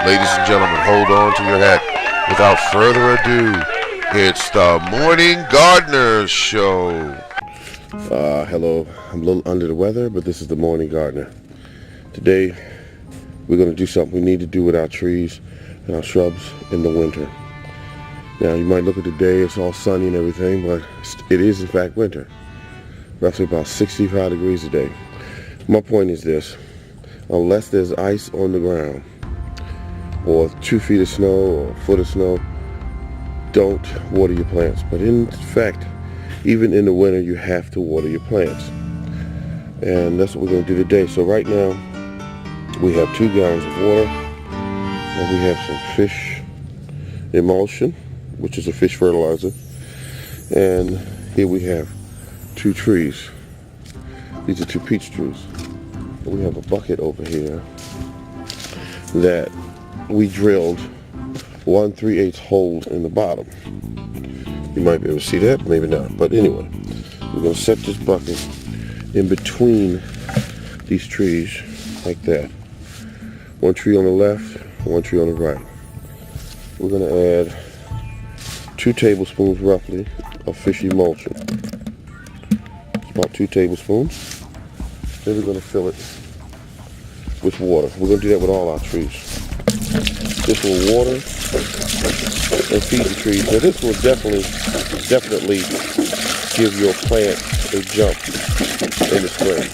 Ladies and gentlemen, hold on to your hat. Without further ado, it's the Morning Gardener Show. Hello, I'm a little under the weather, but this is the Morning Gardener. Today, we're going to do something we need to do with our trees and our shrubs in the winter. Now, you might look at the day, it's all sunny and everything, but it is in fact winter. Roughly about 65 degrees a day. My point is this: unless there's ice on the ground, or 2 feet of snow, or a foot of snow, don't water your plants. But in fact, even in the winter, you have to water your plants. And that's what we're going to do today. So right now, we have 2 gallons of water, and we have some fish emulsion, which is a fish fertilizer. And here we have 2 trees. These are 2 peach trees. And we have a bucket over here that we drilled 1/3/8 holes in the bottom. You might be able to see that, maybe not. But anyway, we're going to set this bucket in between these trees like that. 1 tree on the left, 1 tree on the right. We're going to add 2 tablespoons roughly of fish emulsion. It's about 2 tablespoons. Then we're going to fill it with water. We're going to do that with all our trees. This will water and feed the trees. Now this will definitely give your plant a jump in the spring.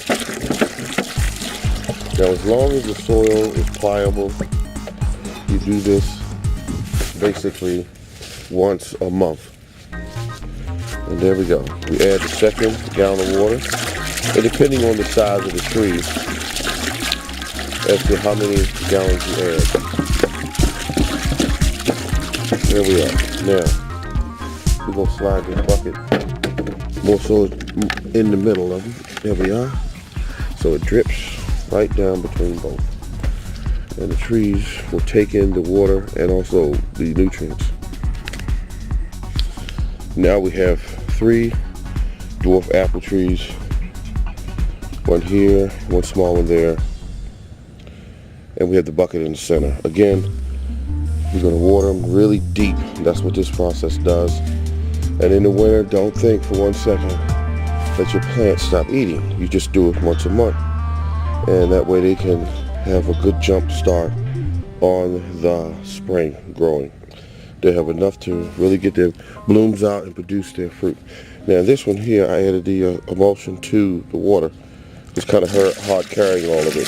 Now as long as the soil is pliable, you do this basically once a month. And there we go. We add the second gallon of water. And depending on the size of the tree, as to how many gallons you add. There we are. Now, we're going to slide this bucket more so in the middle of them. There we are. So it drips right down between both. And the trees will take in the water and also the nutrients. Now we have 3 dwarf apple trees. 1 here, 1 small one there. And we have the bucket in the center. Again, you're going to water them really deep. That's what this process does. And in the winter, don't think for 1 second that your plants stop eating. You just do it once a month. And that way they can have a good jump start on the spring growing. They have enough to really get their blooms out and produce their fruit. Now this one here, I added the emulsion to the water. It's kind of hard carrying all of it.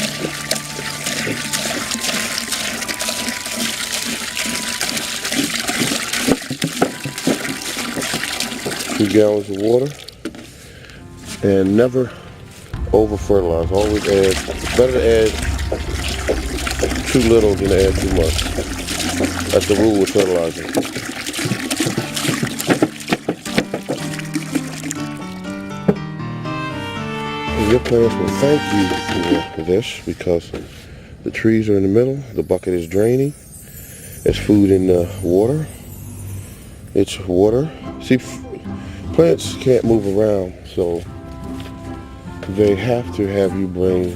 2 gallons of water, and never over fertilize. Always add. It's better to add too little than to add too much. That's the rule with fertilizing. And your plants will thank you for this, because the trees are in the middle. The bucket is draining. There's food in the water. It's water. See, plants can't move around, so they have to have you bring,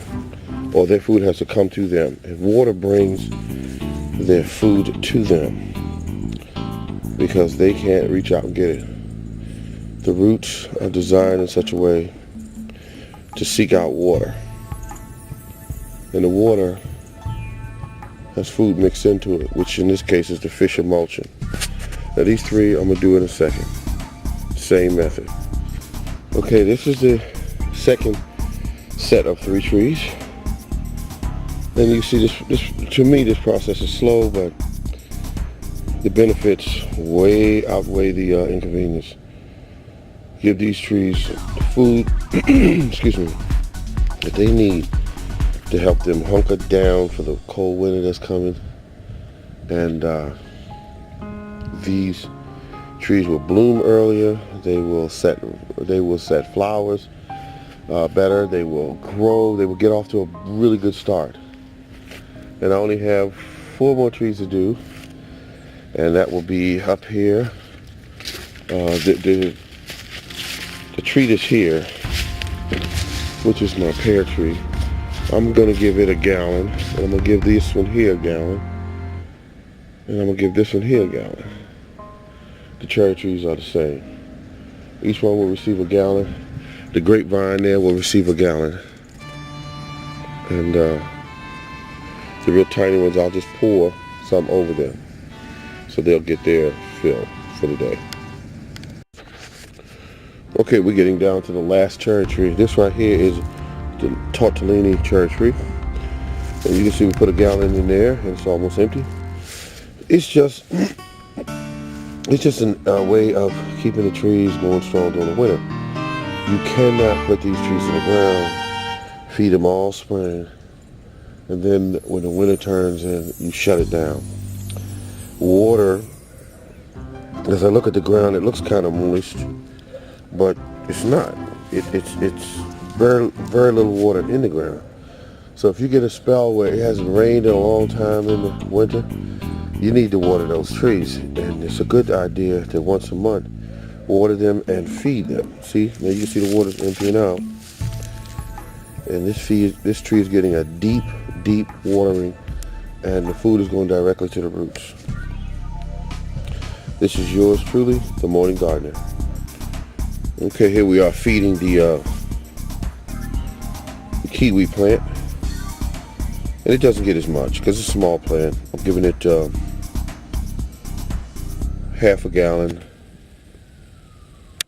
or their food has to come to them. And water brings their food to them, because they can't reach out and get it. The roots are designed in such a way to seek out water. And the water has food mixed into it, which in this case is the fish emulsion. Now these 3 I'm going to do in a second. Same method. Okay, this is the second set of 3 trees. And you see this to me this process is slow, but the benefits way outweigh the inconvenience. Give these trees food excuse me, that they need to help them hunker down for the cold winter that's coming. And these trees will bloom earlier. They will set flowers better. They will grow. They will get off to a really good start. And I only have 4 more trees to do, and that will be up here. The tree that's here, which is my pear tree, I'm going to give it a gallon, and I'm going to give this one here a gallon. And I'm going to give this one here a gallon. The cherry trees are the same. Each one will receive a gallon. The grapevine there will receive a gallon. And the real tiny ones, I'll just pour some over them, so they'll get their fill for the day. Okay, we're getting down to the last cherry tree. This right here is the tortellini cherry tree. And you can see we put a gallon in there and it's almost empty. It's just a way of keeping the trees going strong during the winter. You cannot put these trees in the ground, feed them all spring, and then when the winter turns in, you shut it down. Water, as I look at the ground, it looks kind of moist, but it's not. It's very, very little water in the ground. So if you get a spell where it hasn't rained in a long time in the winter, you need to water those trees. And it's a good idea to once a month water them and feed them. See, now you can see the water's emptying out. And this tree is getting a deep watering, and the food is going directly to the roots. This is yours truly, the Morning Gardener. Okay, here we are feeding the kiwi plant. And it doesn't get as much because it's a small plant. I'm giving it half a gallon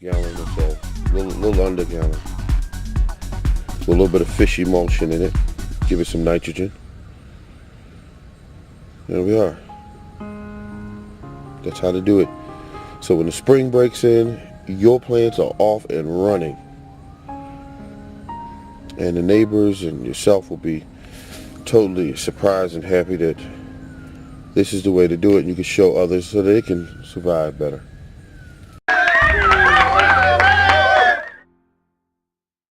or so, a little under a gallon. With a little bit of fish emulsion in it. Give it some nitrogen. There we are. That's how to do it. So when the spring breaks in, your plants are off and running. And the neighbors and yourself will be totally surprised and happy that this is the way to do it, and you can show others so they can survive better.